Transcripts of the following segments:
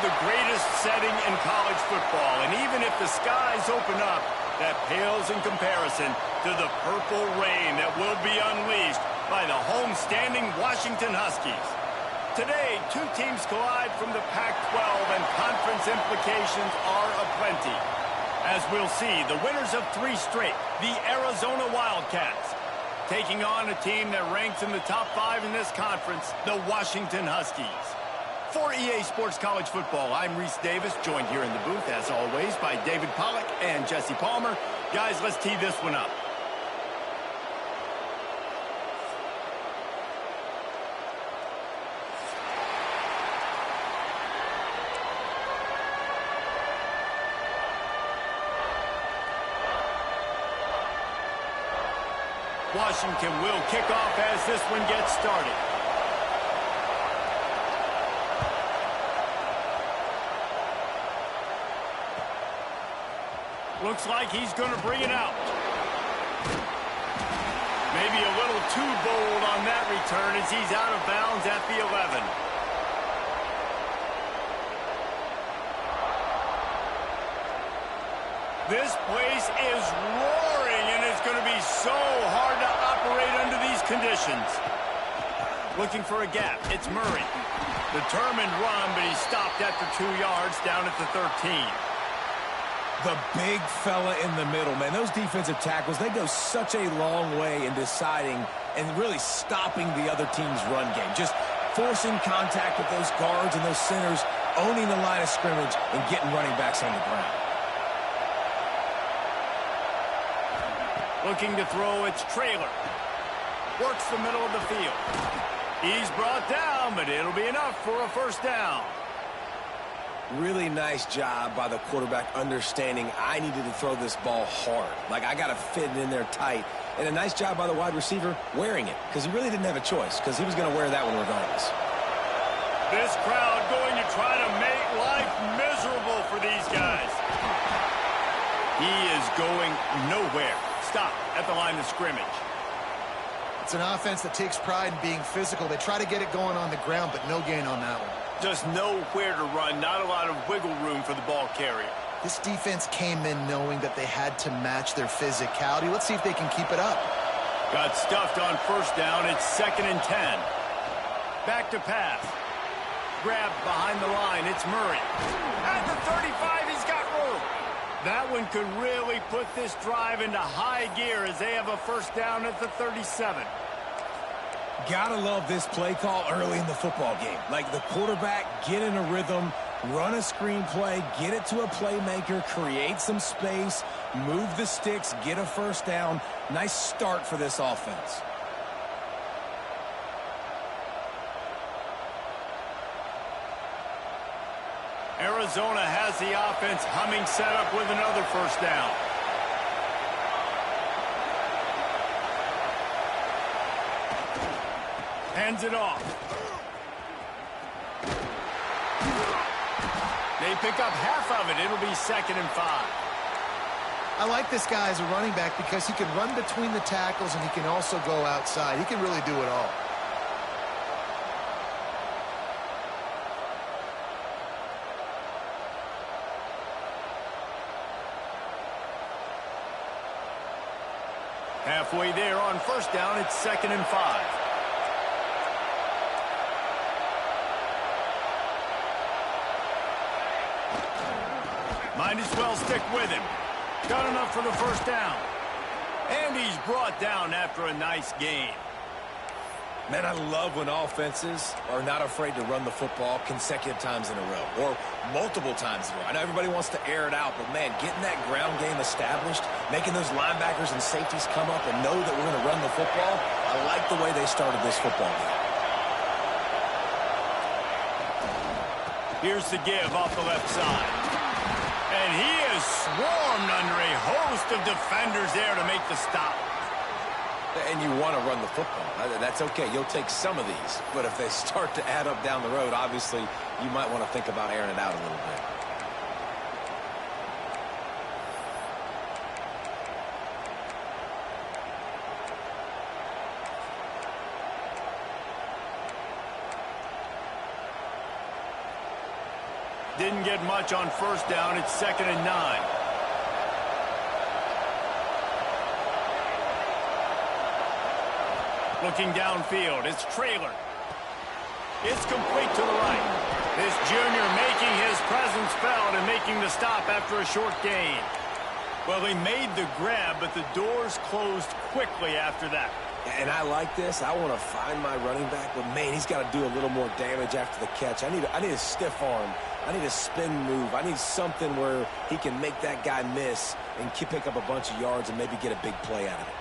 the greatest setting in college football. And even if the skies open up, that pales in comparison to the purple rain that will be unleashed by the home-standing Washington Huskies. Today, two teams collide from the Pac-12, and conference implications are aplenty. As we'll see, the winners of 3 straight, the Arizona Wildcats, taking on a team that ranks in the top 5 in this conference, the Washington Huskies. For EA Sports College Football, I'm Reese Davis, joined here in the booth, as always, by David Pollack and Jesse Palmer. Guys, let's tee this one up. Washington will kick off as this one gets started. Looks like he's going to bring it out. Maybe a little too bold on that return as he's out of bounds at the 11. This place is roaring, and it's going to be so hard to operate under these conditions. Looking for a gap. It's Murray. Determined run, but he stopped after 2 yards down at the 13. The big fella in the middle, man. Those defensive tackles, they go such a long way in deciding and really stopping the other team's run game. Just forcing contact with those guards and those centers, owning the line of scrimmage, and getting running backs on the ground. Looking to throw, it's Trailer. Works the middle of the field. He's brought down, but it'll be enough for a first down. Really nice job by the quarterback understanding I needed to throw this ball hard. Like, I got to fit it in there tight. And a nice job by the wide receiver wearing it, because he really didn't have a choice, because he was going to wear that one regardless. This crowd going to try to make life miserable for these guys. He is going nowhere. Stop at the line of scrimmage. It's an offense that takes pride in being physical. They try to get it going on the ground, but no gain on that one. Just nowhere to run, not a lot of wiggle room for the ball carrier. This defense came in knowing that they had to match their physicality. Let's see if they can keep it up. Got stuffed on first down. It's 2nd and 10. Back to pass. Grabbed behind the line. It's Murray. At the 35, he's got room. That one could really put this drive into high gear as they have a first down at the 37. Gotta love this play call early in the football game. Like, the quarterback, get in a rhythm, run a screen play, get it to a playmaker, create some space, move the sticks, get a first down. Nice start for this offense. Arizona has the offense humming, set up with another first down. Hands it off. They pick up half of it. It'll be 2nd and 5. I like this guy as a running back because he can run between the tackles and he can also go outside. He can really do it all. Halfway there on first down, it's 2nd and 5. Might as well stick with him. Got enough for the first down. And he's brought down after a nice gain. Man, I love when offenses are not afraid to run the football consecutive times in a row or multiple times in a row. I know everybody wants to air it out, but, man, getting that ground game established, making those linebackers and safeties come up and know that we're going to run the football, I like the way they started this football game. Here's the give off the left side. And he is swarmed under a host of defenders there to make the stop. And you want to run the football. That's okay. You'll take some of these. But if they start to add up down the road, obviously, you might want to think about airing it out a little bit. Didn't get much on first down. It's 2nd and 9. Looking downfield, it's Traylor. It's complete to the right. This junior making his presence felt and making the stop after a short gain. Well, he made the grab, but the doors closed quickly after that. And I like this. I want to find my running back, but, man, he's got to do a little more damage after the catch. I need a stiff arm. I need a spin move. I need something where he can make that guy miss and pick up a bunch of yards and maybe get a big play out of it.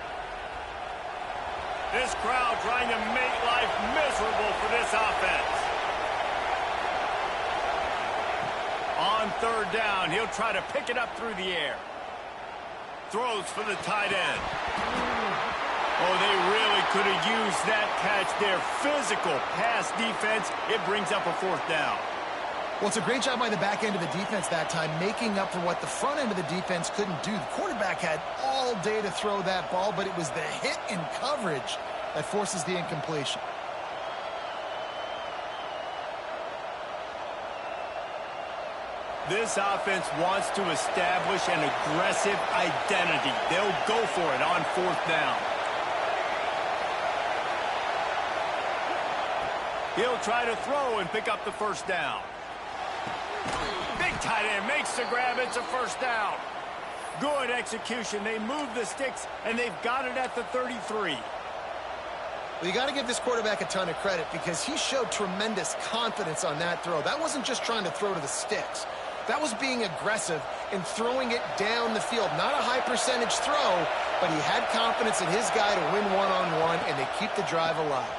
This crowd trying to make life miserable for this offense. On 3rd down, he'll try to pick it up through the air. Throws for the tight end. Oh, they really could have used that catch there. Physical pass defense. It brings up a 4th down. Well, it's a great job by the back end of the defense that time, making up for what the front end of the defense couldn't do. The quarterback had all day to throw that ball, but it was the hit in coverage that forces the incompletion. This offense wants to establish an aggressive identity. They'll go for it on 4th down. He'll try to throw and pick up the 1st down. Big tight end makes the grab. It's a 1st down. Good execution. They move the sticks, and they've got it at the 33. Well, you got to give this quarterback a ton of credit because he showed tremendous confidence on that throw. That wasn't just trying to throw to the sticks. That was being aggressive and throwing it down the field. Not a high percentage throw, but he had confidence in his guy to win one-on-one, and they keep the drive alive.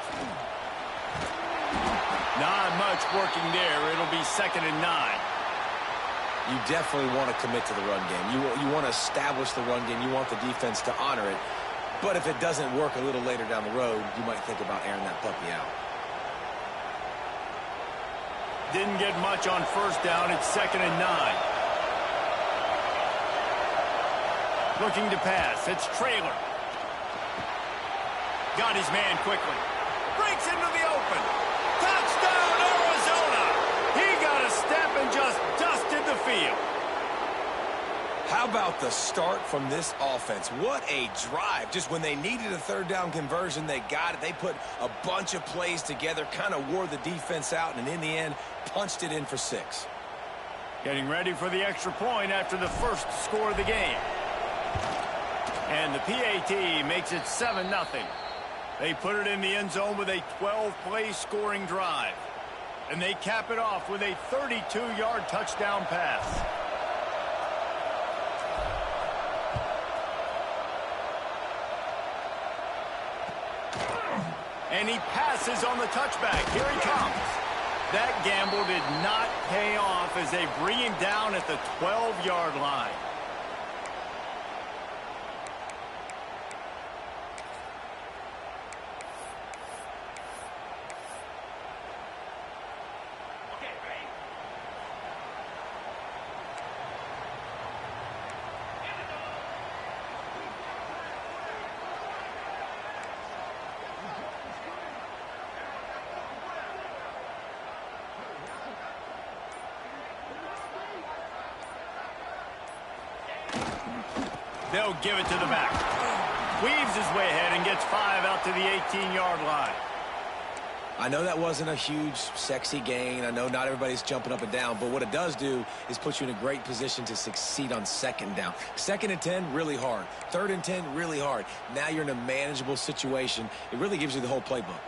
Not much working there. It'll be 2nd and 9. You definitely want to commit to the run game. You want to establish the run game. You want the defense to honor it. But if it doesn't work a little later down the road, you might think about airing that puppy out. Didn't get much on 1st down. It's 2nd and 9. Looking to pass. It's Traylor. Got his man quickly. Breaks into the open. Touchdown, Arizona! He got a step and just dusted the field. How about the start from this offense? What a drive. Just when they needed a 3rd down conversion, they got it. They put a bunch of plays together, kind of wore the defense out, and in the end, punched it in for 6. Getting ready for the extra point after the first score of the game. And the PAT makes it 7-0. They put it in the end zone with a 12-play scoring drive. And they cap it off with a 32-yard touchdown pass. And he passes on the touchback. Here he comes. That gamble did not pay off as they bring him down at the 12-yard line. They'll give it to the back. Weaves his way ahead and gets 5 out to the 18-yard line. I know that wasn't a huge, sexy gain. I know not everybody's jumping up and down, but what it does do is put you in a great position to succeed on 2nd down. 2nd and 10, really hard. 3rd and 10, really hard. Now you're in a manageable situation. It really gives you the whole playbook.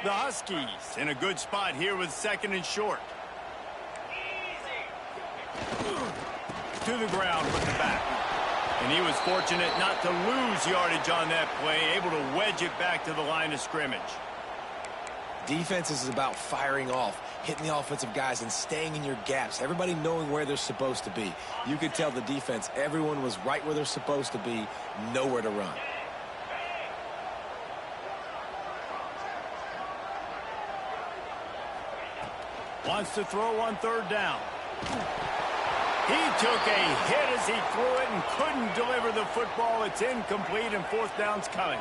The Huskies in a good spot here with 2nd and short. To the ground with the back. And he was fortunate not to lose yardage on that play, able to wedge it back to the line of scrimmage. Defense is about firing off, hitting the offensive guys, and staying in your gaps. Everybody knowing where they're supposed to be. You could tell the defense, everyone was right where they're supposed to be, nowhere to run. Wants to throw on 3rd down. He took a hit as he threw it and couldn't deliver the football. It's incomplete and 4th down's coming.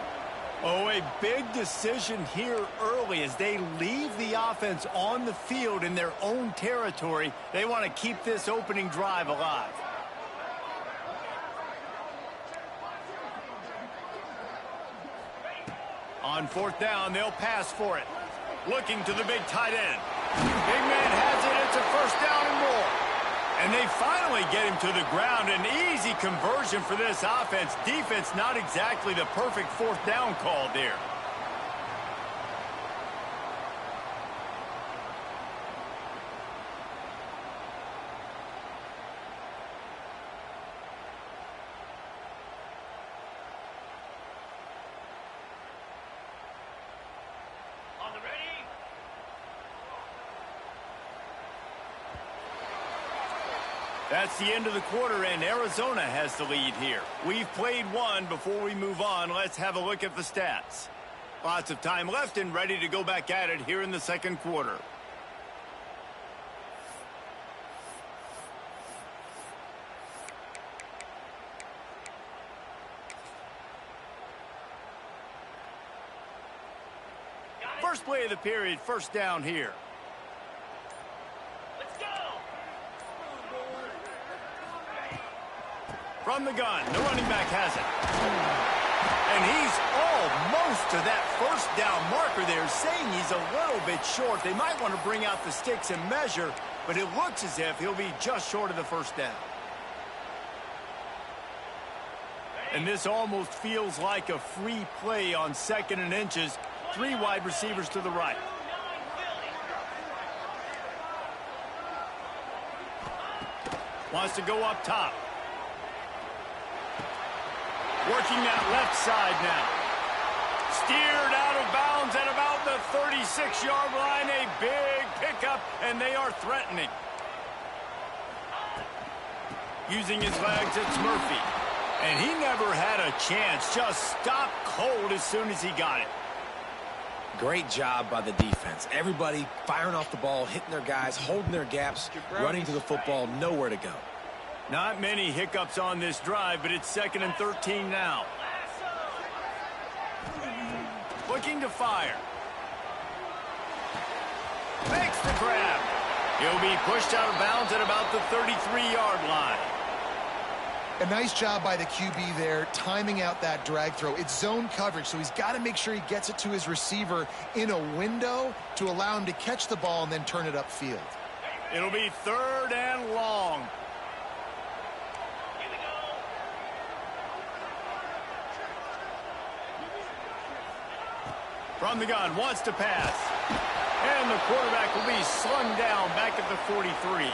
Oh, a big decision here early as they leave the offense on the field in their own territory. They want to keep this opening drive alive. On fourth down, they'll pass for it. Looking to the big tight end. Big man has it. It's a first down and more. And they finally get him to the ground. An easy conversion for this offense. Defense not exactly the perfect fourth down call there. That's the end of the quarter, and Arizona has the lead here. We've played one. Before we move on, let's have a look at the stats. Lots of time left and ready to go back at it here in the second quarter. First play of the period, first down here. From the gun, the running back has it. And he's almost to that first down marker there, saying he's a little bit short. They might want to bring out the sticks and measure, but it looks as if he'll be just short of the first down. And this almost feels like a free play on second and inches. 3 wide receivers to the right. Wants to go up top. Working that left side now. Steered out of bounds at about the 36-yard line. A big pickup, and they are threatening. Using his legs, it's Murphy. And he never had a chance. Just stopped cold as soon as he got it. Great job by the defense. Everybody firing off the ball, hitting their guys, holding their gaps, running to the football, nowhere to go. Not many hiccups on this drive, but it's 2nd and 13 now. Looking to fire. Makes the grab. He'll be pushed out of bounds at about the 33-yard line. A nice job by the QB there, timing out that drag throw. It's zone coverage, so he's got to make sure he gets it to his receiver in a window to allow him to catch the ball and then turn it upfield. It'll be 3rd and long. From the gun, wants to pass. And the quarterback will be slung down back at the 43.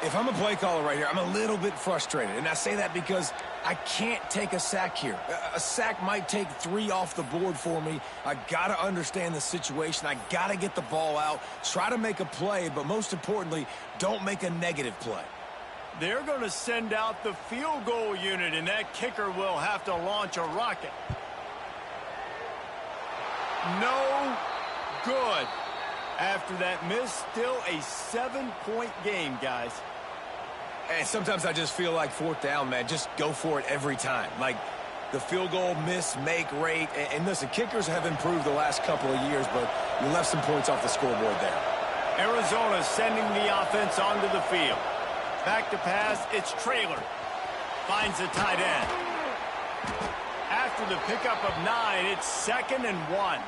If I'm a play caller right here, I'm a little bit frustrated. And I say that because I can't take a sack here. A sack might take 3 off the board for me. I got to understand the situation. I got to get the ball out, try to make a play, but most importantly, don't make a negative play. They're going to send out the field goal unit, and that kicker will have to launch a rocket. No good. After that miss, still a 7-point game, guys. And sometimes I just feel like 4th down, man. Just go for it every time. Like the field goal miss, make rate. And listen, kickers have improved the last couple of years, but you left some points off the scoreboard there. Arizona sending the offense onto the field. Back to pass, it's Traylor. Finds the tight end. After the pickup of 9, it's 2nd and 1.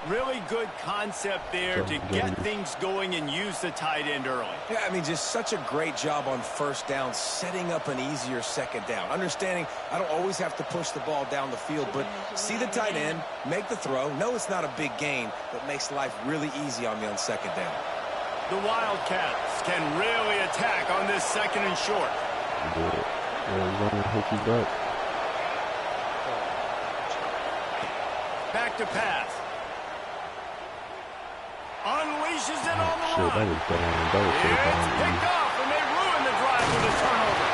Really good concept there to get things going and use the tight end early. Yeah, I mean, just such a great job on first down, setting up an easier second down. Understanding I don't always have to push the ball down the field, but see the tight end, make the throw. No, it's not a big gain, but makes life really easy on me on second down. The Wildcats can really attack on this 2nd and short. Back to pass. Unleashes it on the run. It's picked off, and they ruin the drive with a turnover.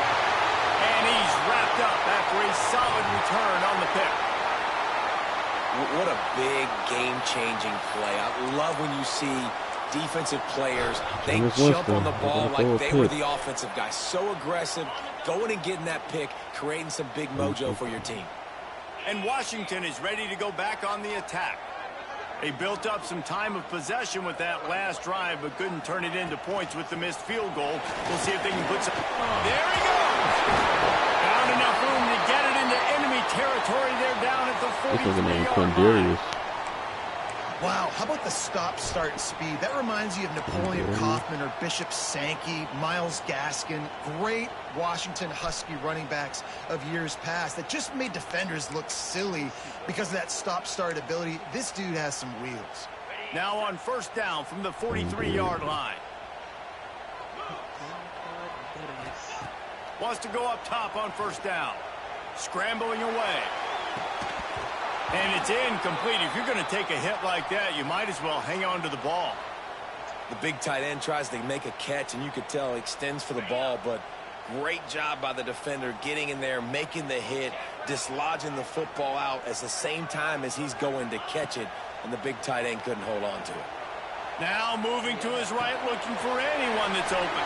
And he's wrapped up after a solid return on the pick. What a big game-changing play. I love when you see defensive players, they jump on the ball like they were the offensive guys. So aggressive, going and getting that pick, creating some big mojo for your team. And Washington is ready to go back on the attack. They built up some time of possession with that last drive, but couldn't turn it into points with the missed field goal. We'll see if they can put some... There he goes! Found enough room to get it into enemy territory. They're down at the 43-yard line. Wow, how about the stop-start speed? That reminds you of Napoleon Kaufman or Bishop Sankey, Myles Gaskin, great Washington Husky running backs of years past that just made defenders look silly because of that stop-start ability. This dude has some wheels. Now on first down from the 43-yard line. Wants to go up top on first down. Scrambling away. And it's incomplete. If you're going to take a hit like that, you might as well hang on to the ball. The big tight end tries to make a catch, and you could tell he extends for the ball, but great job by the defender getting in there, making the hit, dislodging the football out at the same time as he's going to catch it, and the big tight end couldn't hold on to it. Now moving to his right, looking for anyone that's open.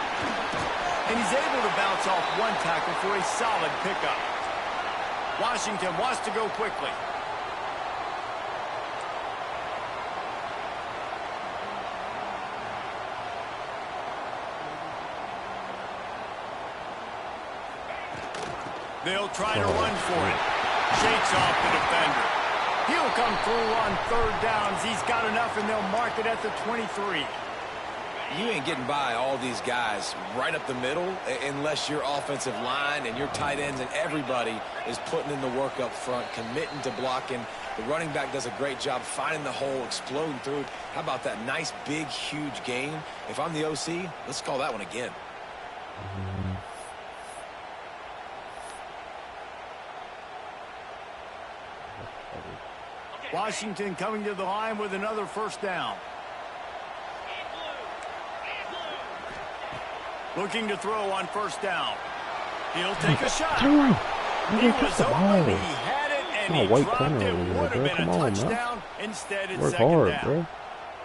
And he's able to bounce off one tackle for a solid pickup. Washington wants to go quickly. They'll try to run for it. Shakes off the defender. He'll come through on third downs. He's got enough, and they'll mark it at the 23. You ain't getting by all these guys right up the middle unless your offensive line and your tight ends and everybody is putting in the work up front, committing to blocking. The running back does a great job finding the hole, exploding through it. How about that nice, big, huge gain? If I'm the OC, let's call that one again. Washington coming to the line with another first down. Looking to throw on first down. He'll take a shot. He was open, he had it, and he dropped it. Would have been a touchdown. Instead, it's second down. Bro.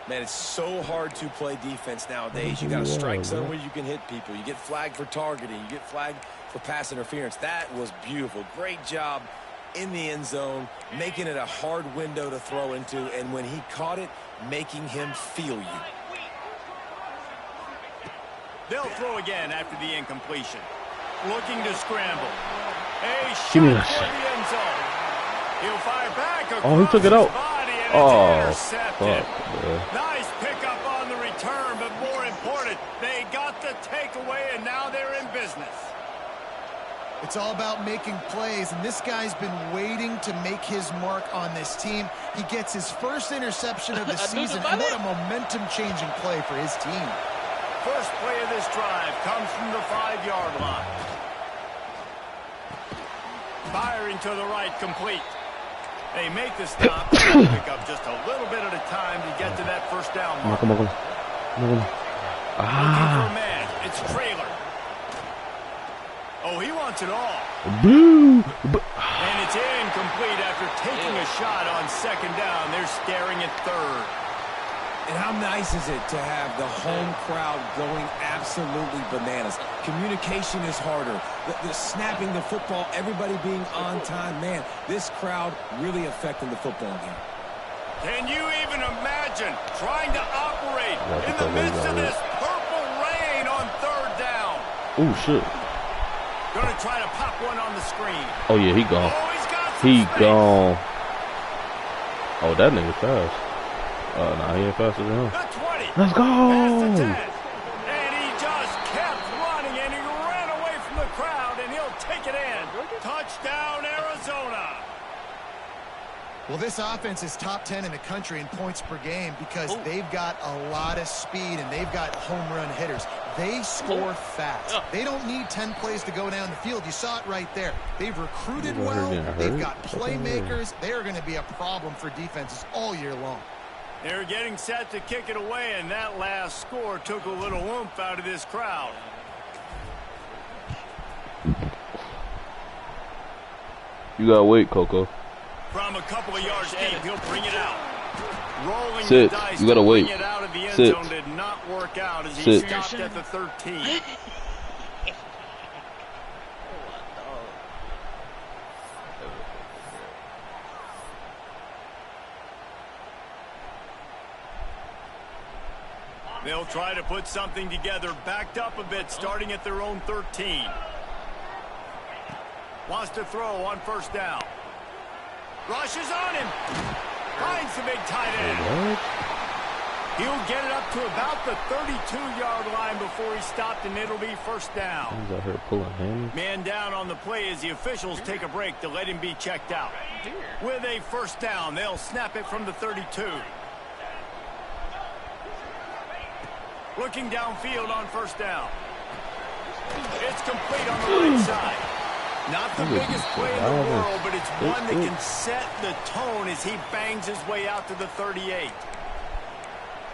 Man, it's so hard to play defense nowadays. You got a strike zone where you can hit people. You get flagged for targeting. You get flagged for pass interference. That was beautiful. Great job in the end zone, making it a hard window to throw into, and when he caught it, making him feel you. They'll throw again after the incompletion. Looking to scramble. A shot for the end zone. He'll fire back. Oh, he took it out. Oh, fuck, nice pickup on the return, but more important, they got the takeaway, and now they're in business. It's all about making plays, and this guy's been waiting to make his mark on this team. He gets his first interception of the season, and what a momentum-changing play for his team. First play of this drive comes from the 5-yard line. Firing to the right, complete. They make the stop, pick up just a little bit at a time to get to that first down mark. Come on. Looking for a man. It's Traylor. Oh, he wants it all. Blue. And it's incomplete after taking a shot on second down. They're staring at third. And how nice is it to have the home crowd going absolutely bananas? Communication is harder. The snapping the football, everybody being on time. Man, this crowd really affecting the football game. Can you even imagine trying to operate in the midst of this purple rain on third down? Oh, shit. Gonna try to pop one on the screen. Oh, yeah, he gone. Oh, he's got some He space. gone. Oh, that nigga fast. Nah, he ain't faster than him. The 20. Let's go. Past the 10. And he just kept running, and he ran away from the crowd, and he'll take it in. Touchdown, Arizona. Well, this offense is top 10 in the country in points per game because they've got a lot of speed and they've got home run hitters. They score fast. They don't need 10 plays to go down the field. You saw it right there. They've recruited well. They've got playmakers. They are going to be a problem for defenses all year long. They're getting set to kick it away, and that last score took a little oomph out of this crowd. You gotta wait, Coco. From a couple of yards deep, he'll bring it out. Rolling Sit. the dice You gotta to wait. bring it out of the end Sit. zone did not work out as he stopped at the 13. They'll try to put something together, backed up a bit, starting at their own 13. Wants to throw on first down. Rushes on him. Finds the big tight end. He'll get it up to about the 32-yard line before he stopped, and it'll be first down. He's out here pulling him. Man down on the play as the officials take a break to let him be checked out. With a first down, they'll snap it from the 32. Looking downfield on first down. It's complete on the right side. Not the biggest play in the world, but it's one that can set the tone as he bangs his way out to the 38.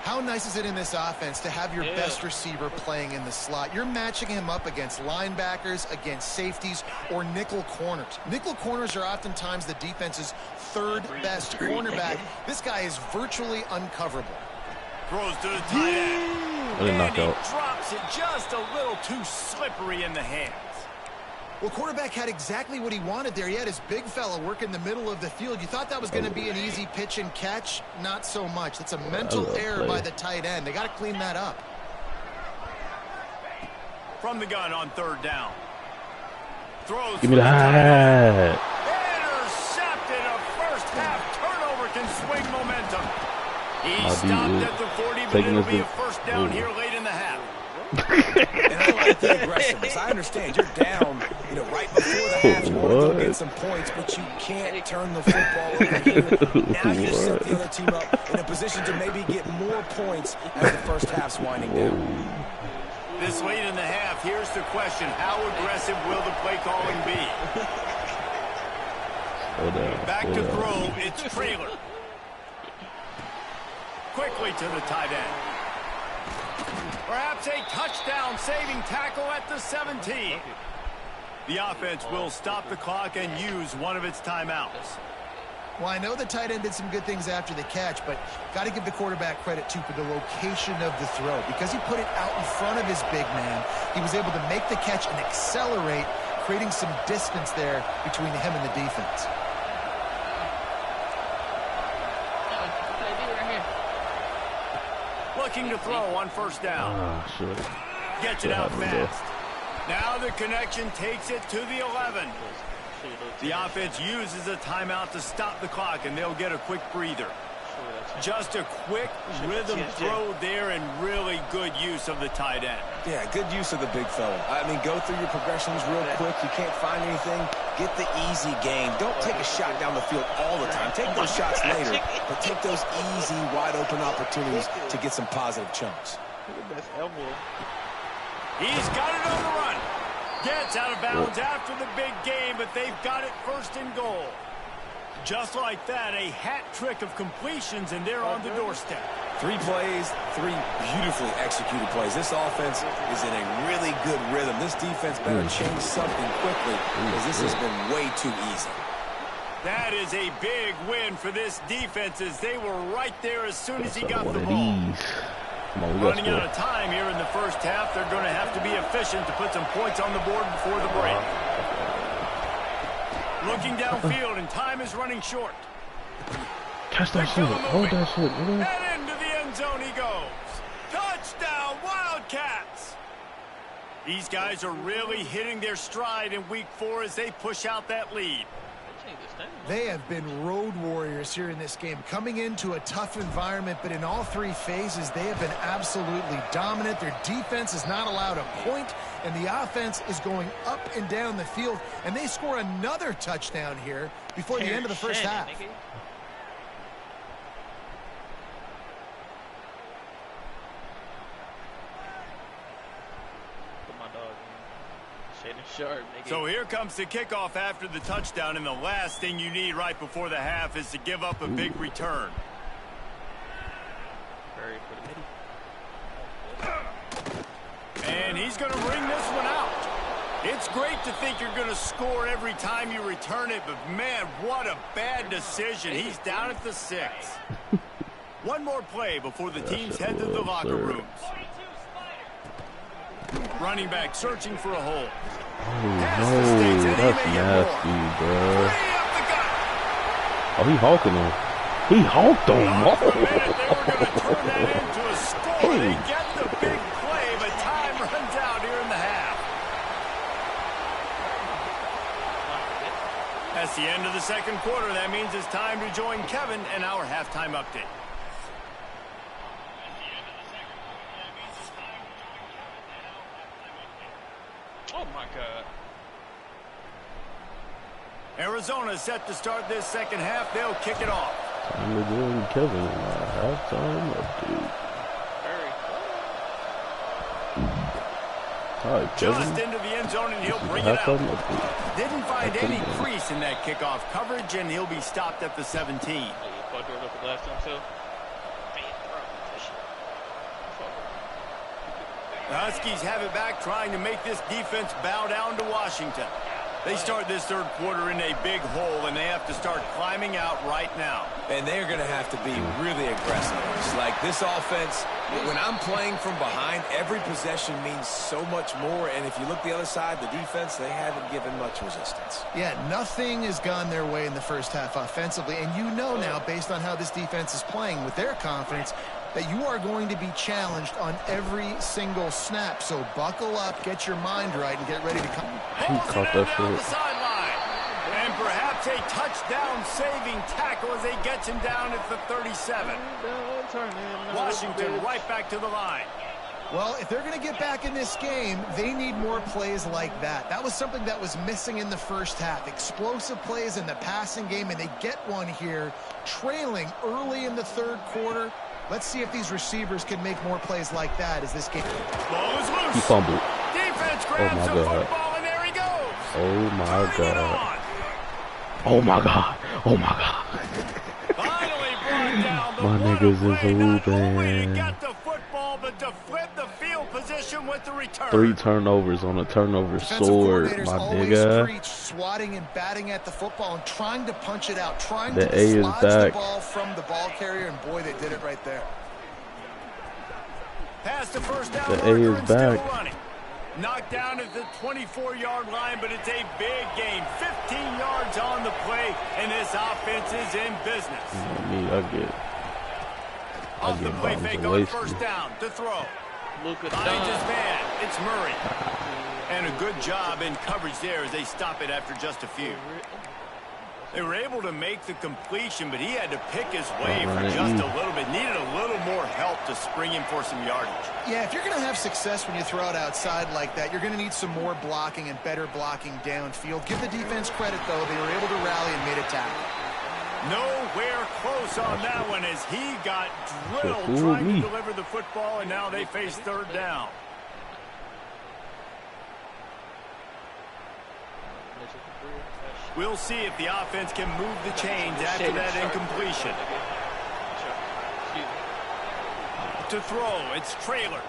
How nice is it in this offense to have your best receiver playing in the slot? You're matching him up against linebackers, against safeties, or nickel corners. Nickel corners are oftentimes the defense's third best cornerback. This guy is virtually uncoverable. Throws to the tight end. And he drops it just a little too slippery in the hands. Well, quarterback had exactly what he wanted there. He had his big fella work in the middle of the field. You thought that was going to be an easy pitch and catch? Not so much. That's a mental error by the tight end. They got to clean that up. From the gun on third down. Throws. Give me that. Intercepted. A first half turnover can swing momentum. He stopped at the 40, but it'll be a first down here late in the half. And I like the aggressiveness. I understand you're down, right before the half. You want to go get some points, but you can't turn the football over here. Now you set the other team up in a position to maybe get more points as the first half's winding down. This late in the half, here's the question. How aggressive will the play calling be? Back to throw, it's Trailer. Quickly to the tight end. Perhaps a touchdown-saving tackle at the 17. The offense will stop the clock and use one of its timeouts. Well, I know the tight end did some good things after the catch, but got to give the quarterback credit, too, for the location of the throw. Because he put it out in front of his big man, he was able to make the catch and accelerate, creating some distance there between him and the defense. Looking to throw on first down. Gets it out fast. Now the connection takes it to the 11. The offense uses a timeout to stop the clock, and they'll get a quick breather. Just a quick rhythm throw there, and really good use of the tight end. Yeah, good use of the big fella. I mean, go through your progressions real quick. You can't find anything. Get the easy game. Don't take a shot down the field all the time. Take those shots later, but take those easy, wide-open opportunities to get some positive chunks. He's got it on the run. Gets out of bounds after the big game, but they've got it first and goal. Just like that, a hat trick of completions, and they're on the doorstep. 3 plays, 3 beautifully executed plays. This offense is in a really good rhythm. This defense better change something quickly because this has been way too easy. That is a big win for this defense as they were right there as soon as he got the ball. Running out of time here in the first half, they're going to have to be efficient to put some points on the board before the break. Looking downfield, and time is running short. Catch that shit. Hold that shit. And into the end zone he goes. Touchdown, Wildcats! These guys are really hitting their stride in week 4 as they push out that lead. They have been road warriors here in this game, coming into a tough environment, but in all 3 phases, they have been absolutely dominant. Their defense is not allowed a point, and the offense is going up and down the field, and they score another touchdown here before the end of the first half. So here comes the kickoff after the touchdown, and the last thing you need right before the half is to give up a big return. And he's going to bring this one out. It's great to think you're going to score every time you return it, but man, what a bad decision. He's down at the 6. One more play before the teams head to the locker rooms. Running back searching for a hole. Oh, no, that's nasty, bro. Oh, he hawking him. He honked on him. For a minute, they were going to turn that into a score. They get the big play, but time runs out here in the half. That's the end of the second quarter. That means it's time to join Kevin and our halftime update. Oh, my God. Arizona set to start this second half. They'll kick it off. Time to join Kevin in our halftime update. All right, Kevin. Just into the end zone, and he'll bring it out. Didn't find any crease in that kickoff coverage, and he'll be stopped at the 17. The Huskies have it back, trying to make this defense bow down to Washington. They start this third quarter in a big hole, and they have to start climbing out right now. And they're going to have to be really aggressive. It's like this offense, when I'm playing from behind, every possession means so much more. And if you look the other side, the defense, they haven't given much resistance. Yeah, nothing has gone their way in the first half offensively. And you know now, based on how this defense is playing with their confidence, that you are going to be challenged on every single snap. So buckle up, get your mind right, and get ready to come. He caught that down the shit. sideline. And perhaps a touchdown-saving tackle as they gets him down at the 37. Washington right back to the line. Well, if they're going to get back in this game, they need more plays like that. That was something that was missing in the first half. Explosive plays in the passing game, and they get one here, trailing early in the third quarter. Let's see if these receivers can make more plays like that as this game. Ball is loose. He fumbled. Defense grabs the football, and there he goes. Oh, my Turning it God. on. Oh, my God. Oh, my God. Finally brought down the My one niggas play, is not only to hooping. get the football, but to flip the field position with the return. 3 turnovers on a turnover Defensive sword, coordinators my always nigga. preach swatting and batting at the football and trying to punch it out, trying The to A is dislodge the back. ball from the ball carrier, and boy, they did it right there. Past the first down The A marker is and still back. running. Knocked down at the 24-yard line, but it's a big gain. 15 yards on the play, and this offense is in business. I get Off the play bombs fake and on wasted. first down to throw. Luka Finds his man. It's Murray. And a good job in coverage there as they stop it after just a few. They were able to make the completion, but he had to pick his way for just a little bit. Needed a little more help to spring him for some yardage. Yeah, if you're going to have success when you throw it outside like that, you're going to need some more blocking and better blocking downfield. Give the defense credit, though. They were able to rally and made a tackle. Nowhere close on that one as he got drilled trying to deliver the football, and now they face third down. We'll see if the offense can move the chains after that incompletion. To throw, it's Trailer.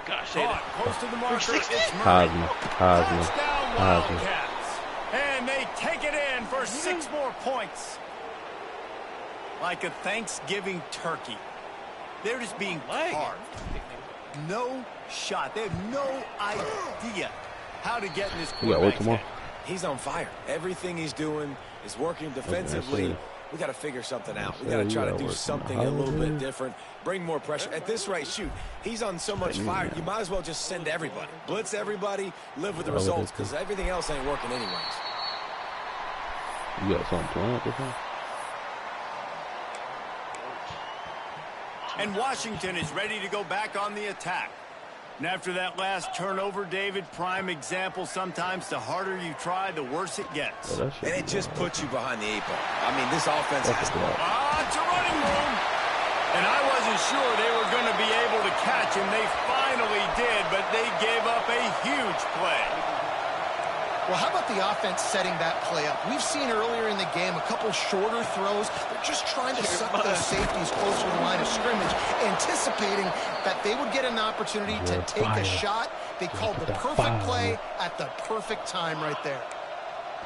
Caught close to the marker, it's Murray. Touchdown Wildcats. And they take it in for 6 more points. Like a Thanksgiving turkey. They're just being carved. No shot. They have no idea how to get in this quarterback's head. He's on fire. Everything he's doing is working defensively. We got to figure something out. We got to try to do something a little bit different. Bring more pressure. At this rate, shoot, he's on so much fire. You might as well just send everybody. Blitz everybody. Live with the results because everything else ain't working anyways. You got something planned with him? And Washington is ready to go back on the attack. And after that last turnover, David, prime example, sometimes the harder you try, the worse it gets. And it just puts you behind the 8 ball. I mean, this offense has to... It's a running room. And I wasn't sure they were going to be able to catch him. They finally did, but they gave up a huge play. Well, how about the offense setting that play up? We've seen earlier in the game a couple shorter throws. They're just trying to suck those safeties closer to the line of scrimmage, anticipating that they would get an opportunity to take a shot. They called the perfect play at the perfect time right there.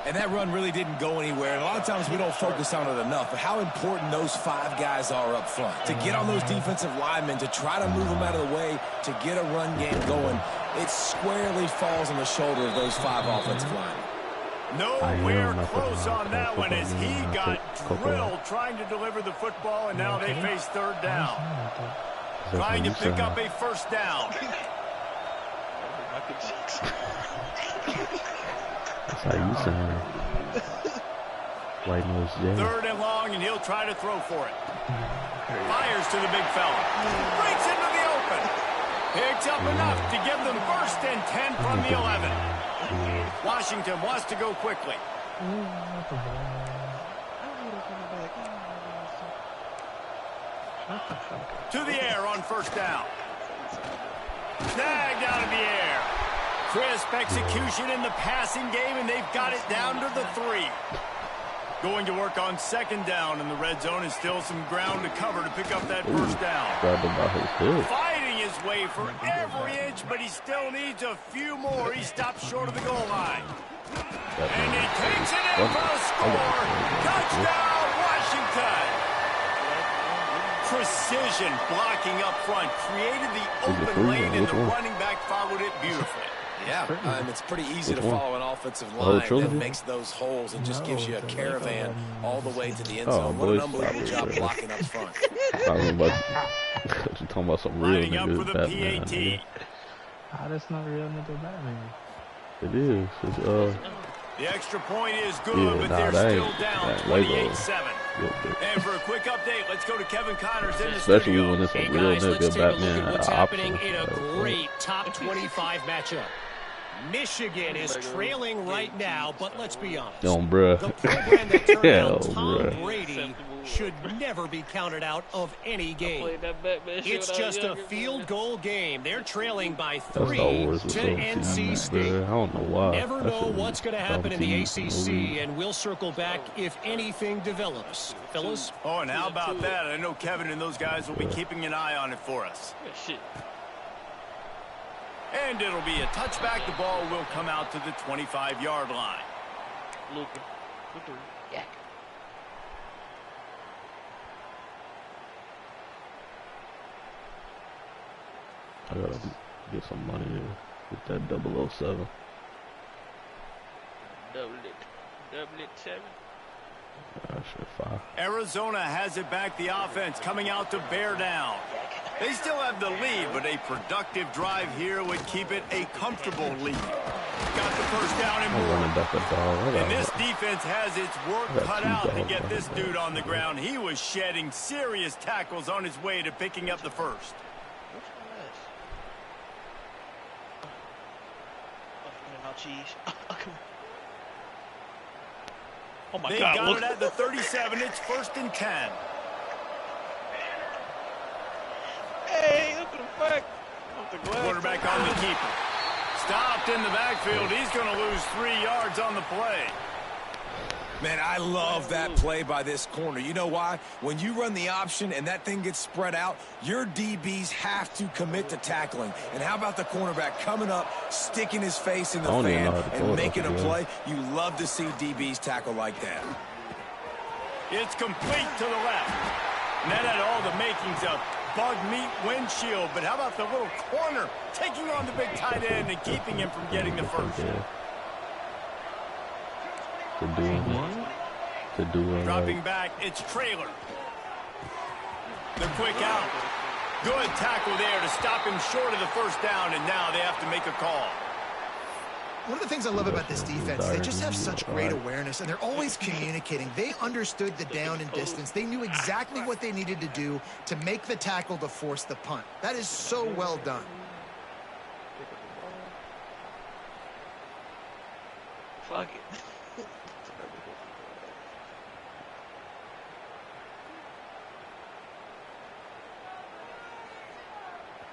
And that run really didn't go anywhere. And a lot of times we don't focus on it enough. But how important those 5 guys are up front. To get on those defensive linemen, to try to move them out of the way, to get a run game going, it squarely falls on the shoulder of those 5 offensive linemen. Nowhere close on that one as he got drilled trying to deliver the football, and now they face third down. Trying to pick up a first down. That's how you sound. White nose Jay. Third and long, and he'll try to throw for it. Fires to the big fella. Breaks into the open. Picks up enough to give them first and 10 from the 11. Washington wants to go quickly. To the air on first down. Snagged out of the air. Crisp execution in the passing game, and they've got it down to the 3. Going to work on second down in the red zone, and still some ground to cover to pick up that first down. Fighting his way for every inch, but he still needs a few more. He stops short of the goal line. And he takes it in for a score. Touchdown, Washington. Precision blocking up front. Created the open lane, and the running back followed it beautifully. Yeah, it's pretty easy to follow an offensive line that makes those holes and just gives you a caravan all the way to the end zone. What an unbelievable job blocking up front. You're talking about some real niggas, for the Batman. That's not real nigga Batman. It is. It's, the extra point is good, but they're still down 28-7. And for a quick update, let's go to Kevin Connors in the especially studio. when it's a Hey real guys, let's nigga take a look Batman at what's option. happening in a great top 25 matchup. Michigan is trailing right now, but let's be honest. Bruh. The program that turned out Tom bruh. Brady should never be counted out of any game. It's just a field goal game. They're trailing by 3 to NC State. I don't know why. Never know what's going to happen in the ACC, and we'll circle back if anything develops. Fellas? Oh, and how about that? I know Kevin and those guys will be keeping an eye on it for us. And it'll be a touchback. The ball will come out to the 25-yard line. Yeah. I gotta get some money to get that 007. Double it 7. Arizona has it back. The offense coming out to bear down. They still have the lead, but a productive drive here would keep it a comfortable lead. Got the first down and more. And this defense has its work cut out to get this dude on the ground. He was shedding serious tackles on his way to picking up the first. Oh my they God, got look. it at the 37. It's first and 10. Hey, look at the back. Quarterback on the keeper. Stopped in the backfield. He's going to lose 3 yards on the play. Man, I love that play by this corner. You know why? When you run the option and that thing gets spread out, your DBs have to commit to tackling. And how about the cornerback coming up, sticking his face in the fan, and making a play? You love to see DBs tackle like that. It's complete to the left. And that had all the makings of bug meat windshield. But how about the little corner taking on the big tight end and keeping him from getting the first? Dropping back, it's Trailer. The quick out. Good tackle there to stop him short of the first down, and now they have to make a call. One of the things I love about this defense, they just have such great awareness, and they're always communicating. They understood the down and distance. They knew exactly what they needed to do to make the tackle to force the punt. That is so well done. Fuck it.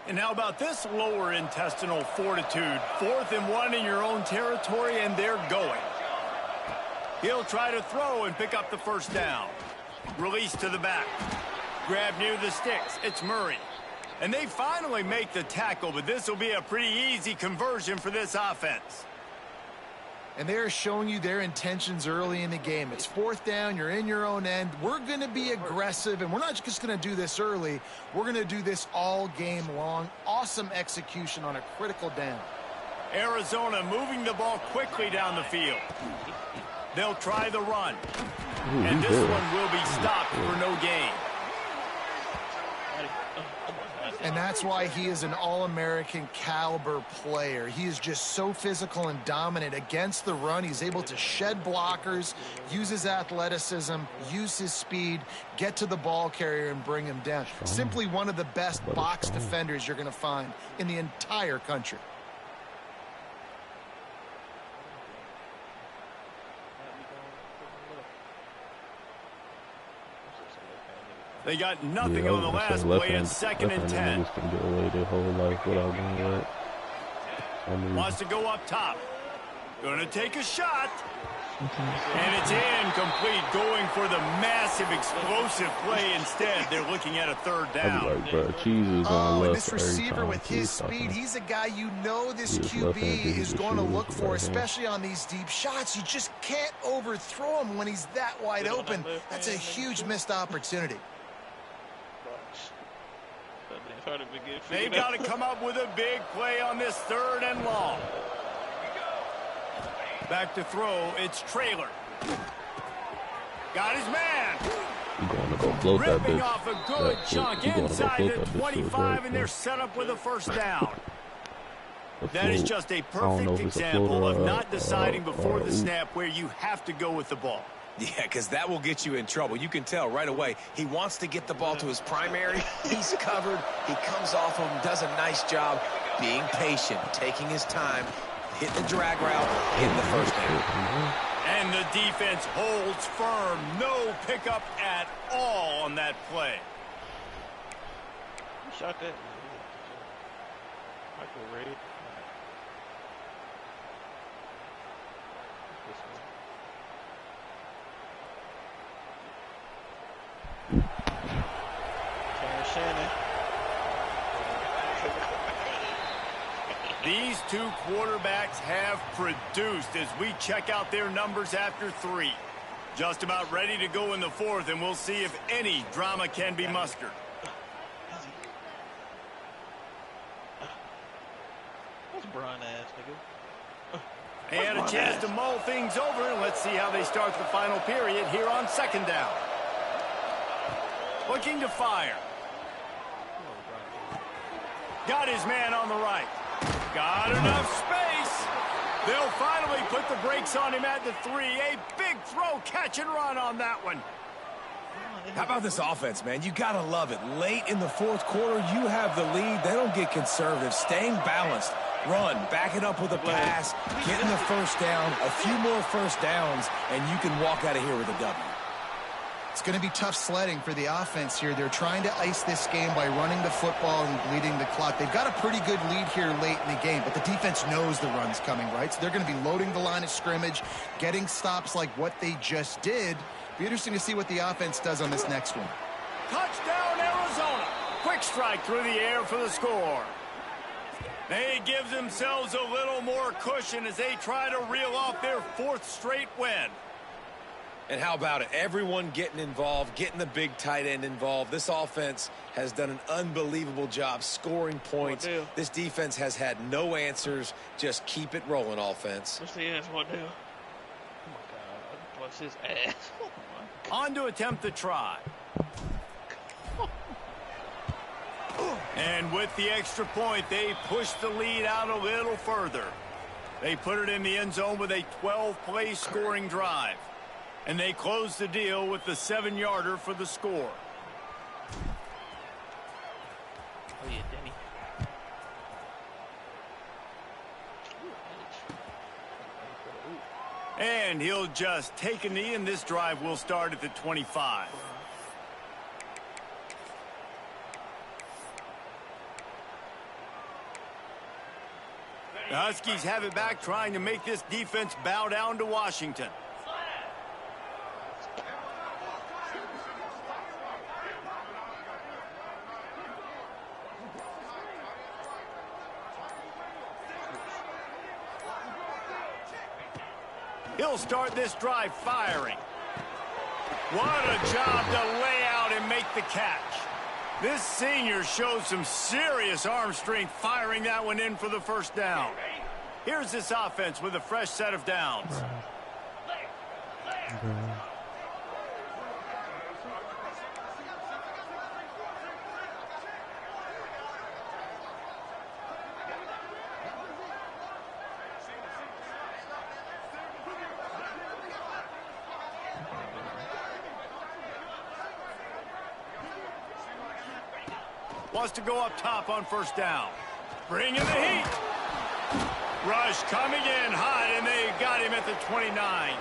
And how about this lower intestinal fortitude? 4th and 1 in your own territory, and they're going. He'll try to throw and pick up the first down. Release to the back. Grab near the sticks. It's Murray. And they finally make the tackle, but this will be a pretty easy conversion for this offense. And they're showing you their intentions early in the game. It's 4th down, you're in your own end. We're going to be aggressive, and we're not just going to do this early. We're going to do this all game long. Awesome execution on a critical down. Arizona moving the ball quickly down the field. They'll try the run. And this one will be stopped for no gain. And that's why he is an All-American caliber player. He is just so physical and dominant against the run. He's able to shed blockers, use his athleticism, use his speed, get to the ball carrier and bring him down. Simply one of the best box defenders you're going to find in the entire country. They got nothing on the last play at 2nd and 10. Can get away their whole life without doing that. Wants to go up top. Going to take a shot. And it's incomplete, going for the massive explosive play instead. They're looking at a 3rd down. Like, bro, Jesus on and left this receiver with his speed, he's a guy you know this QB is going to look for, especially on these deep shots. You just can't overthrow him when he's that wide open. That's a huge missed opportunity. They've got to come up with a big play on this 3rd and long. Back to throw, it's Traylor. Got his man. You're going to go float that bitch. Ripping off a good chunk inside the 25, and they're set up with a 1st down. That is just a perfect example of not deciding before the snap where you have to go with the ball. Yeah, because that will get you in trouble. You can tell right away he wants to get the ball to his primary. He's covered. He comes off him, does a nice job being patient, taking his time, hitting the drag route, getting the 1st down. And the defense holds firm. No pickup at all on that play. Who shot that? Michael Ray. These two quarterbacks have produced as we check out their numbers after 3. Just about ready to go in the 4th, and we'll see if any drama can be mustered. That's Brian ass, nigga. And a chance to mull things over, and let's see how they start the final period here on 2nd down. Looking to fire. Got his man on the right. Got enough space. They'll finally put the brakes on him at the 3. A big throw, catch and run on that one. How about this offense, man? You got to love it. Late in the 4th quarter, you have the lead. They don't get conservative. Staying balanced. Run, back it up with a pass, getting the 1st down, a few more 1st downs, and you can walk out of here with a W. It's going to be tough sledding for the offense here. They're trying to ice this game by running the football and bleeding the clock. They've got a pretty good lead here late in the game, but the defense knows the run's coming, right? So they're going to be loading the line of scrimmage, getting stops like what they just did. Be interesting to see what the offense does on this next one. Touchdown, Arizona. Quick strike through the air for the score. They give themselves a little more cushion as they try to reel off their 4th straight win. And how about it? Everyone getting involved, getting the big tight end involved. This offense has done an unbelievable job scoring points. This defense has had no answers. Just keep it rolling, offense. What's the ass? What now? Oh, my God. What's his ass? Oh, my God. On to attempt the try. And with the extra point, they push the lead out a little further. They put it in the end zone with a 12-play scoring drive. And they close the deal with the 7-yarder for the score. Oh, yeah, Denny. And he'll just take a knee, and this drive will start at the 25. The Huskies have it back, trying to make this defense bow down to Washington. He'll start this drive firing. What a job to lay out and make the catch. This senior shows some serious arm strength firing that one in for the 1st down. Here's this offense with a fresh set of downs. Wants to go up top on first down. Bringing the heat. Rush coming in hot, and they got him at the 29.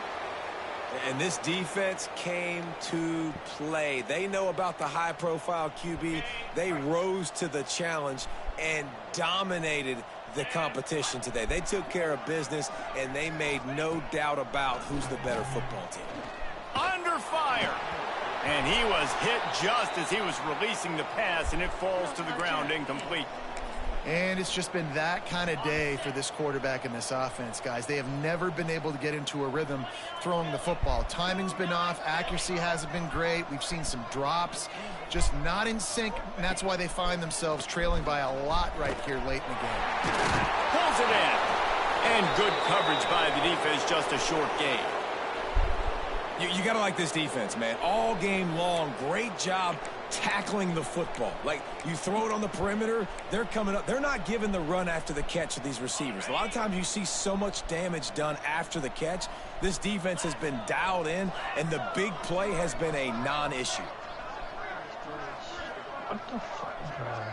And this defense came to play. They know about the high-profile QB. They rose to the challenge and dominated the competition today. They took care of business, and they made no doubt about who's the better football team. Under fire. And he was hit just as he was releasing the pass, and it falls to the ground incomplete. And it's just been that kind of day for this quarterback and this offense, guys. They have never been able to get into a rhythm throwing the football. Timing's been off. Accuracy hasn't been great. We've seen some drops, just not in sync, and that's why they find themselves trailing by a lot right here late in the game. Pulls it in. And good coverage by the defense, just a short gain. You got to like this defense, man. All game long, great job tackling the football. Like, you throw it on the perimeter, they're coming up. They're not giving the run after the catch of these receivers. A lot of times you see so much damage done after the catch. This defense has been dialed in, and the big play has been a non-issue. What the fuck, bro?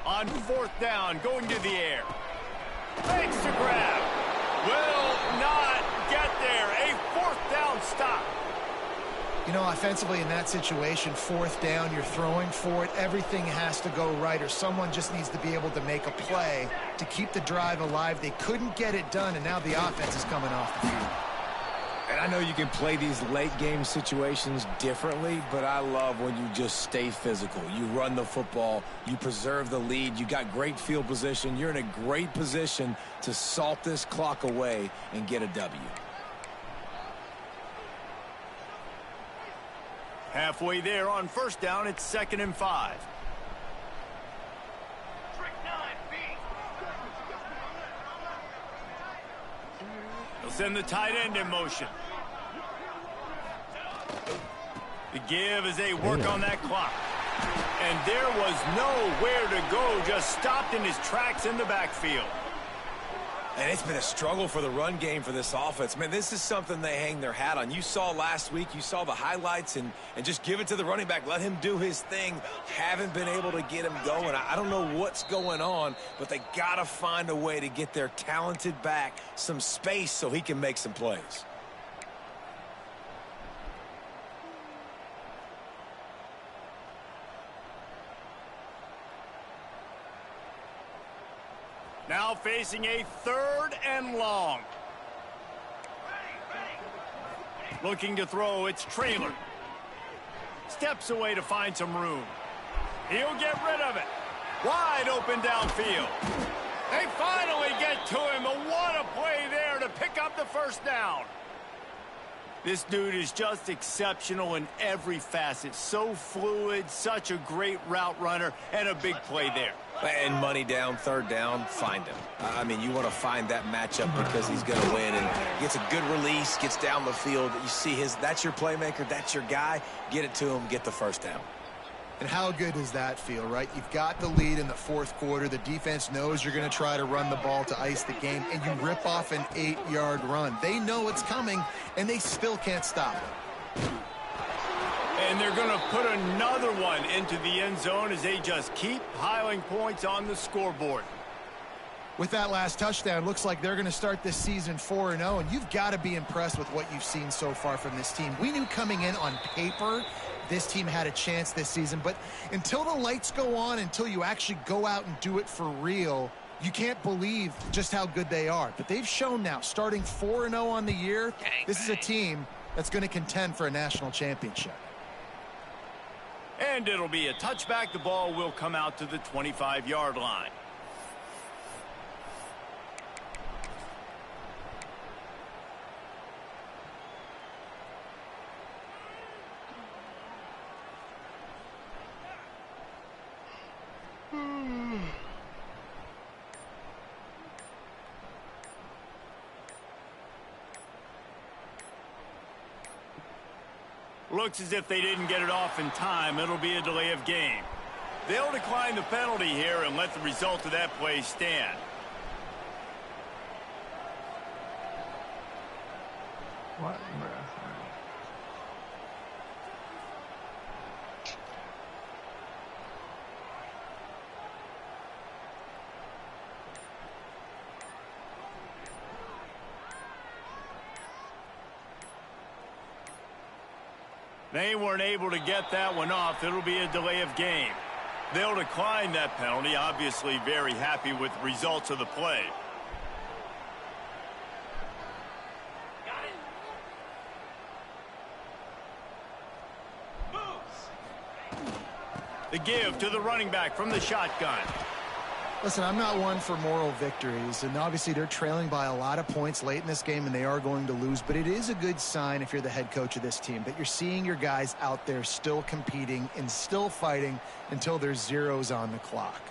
On fourth down, going to the air. Makes the grab. Will not get there. A fourth down stop. You know, offensively in that situation, fourth down, you're throwing for it. Everything has to go right, or someone just needs to be able to make a play to keep the drive alive. They couldn't get it done, and now the offense is coming off the field. And I know you can play these late-game situations differently, but I love when you just stay physical. You run the football, you preserve the lead, you got great field position, you're in a great position to salt this clock away and get a W. Halfway there on first down, it's 2nd and 5. They'll send the tight end in motion. The give as they work on that clock. And there was nowhere to go, just stopped in his tracks in the backfield. And it's been a struggle for the run game for this offense. Man, this is something they hang their hat on. You saw last week, you saw the highlights, and just give it to the running back. Let him do his thing. Haven't been able to get him going. I don't know what's going on, but they got to find a way to get their talented back some space so he can make some plays. Now facing a 3rd and long. Looking to throw, it's Traylor. Steps away to find some room. He'll get rid of it. Wide open downfield. They finally get to him. What a play there to pick up the first down. This dude is just exceptional in every facet. So fluid, such a great route runner, and a big play there. And money down, 3rd down, find him. I mean, you want to find that matchup because he's going to win, and gets a good release, gets down the field. You see that's your playmaker, that's your guy. Get it to him, get the first down. And how good does that feel, right? You've got the lead in the 4th quarter. The defense knows you're going to try to run the ball to ice the game, and you rip off an 8-yard run. They know it's coming, and they still can't stop it. And they're going to put another one into the end zone as they just keep piling points on the scoreboard. With that last touchdown, looks like they're going to start this season 4-0, and you've got to be impressed with what you've seen so far from this team. We knew coming in on paper this team had a chance this season, but until the lights go on, until you actually go out and do it for real, you can't believe just how good they are. But they've shown now, starting 4-0 on the year, this is a team that's going to contend for a national championship. And it'll be a touchback. The ball will come out to the 25-yard line. Looks as if they didn't get it off in time. It'll be a delay of game. They'll decline the penalty here and let the result of that play stand. What, bro? They weren't able to get that one off. It'll be a delay of game. They'll decline that penalty, obviously very happy with the results of the play. The give to the running back from the shotgun. Listen, I'm not one for moral victories, and obviously they're trailing by a lot of points late in this game, and they are going to lose, but it is a good sign if you're the head coach of this team that you're seeing your guys out there still competing and still fighting until there's zeros on the clock.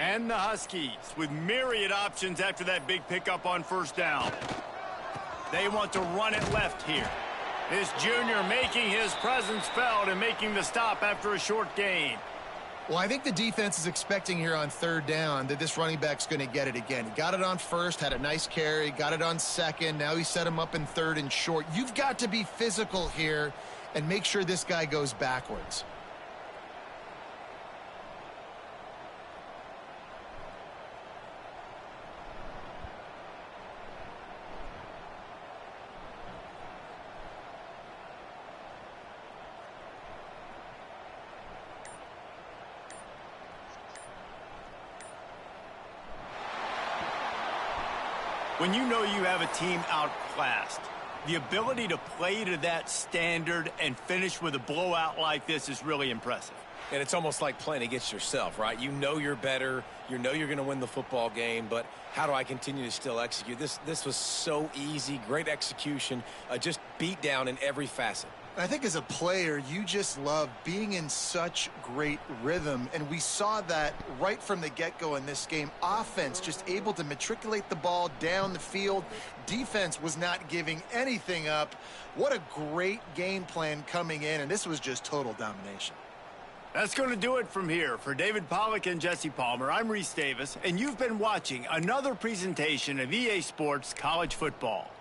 And the Huskies with myriad options after that big pickup on first down. They want to run it left here. This junior making his presence felt and making the stop after a short gain. Well, I think the defense is expecting here on third down that this running back's going to get it again. He got it on first, had a nice carry, got it on second. Now he set him up in third and short. You've got to be physical here and make sure this guy goes backwards. When you know you have a team outclassed, the ability to play to that standard and finish with a blowout like this is really impressive. And it's almost like playing against yourself, right? You know you're better. You know you're going to win the football game, but how do I continue to still execute? This was so easy, great execution, just beat down in every facet. I think as a player, you just love being in such great rhythm, and we saw that right from the get-go in this game. Offense just able to matriculate the ball down the field. Defense was not giving anything up. What a great game plan coming in, and this was just total domination. That's going to do it from here. For David Pollack and Jesse Palmer, I'm Reese Davis, and you've been watching another presentation of EA Sports College Football.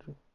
you.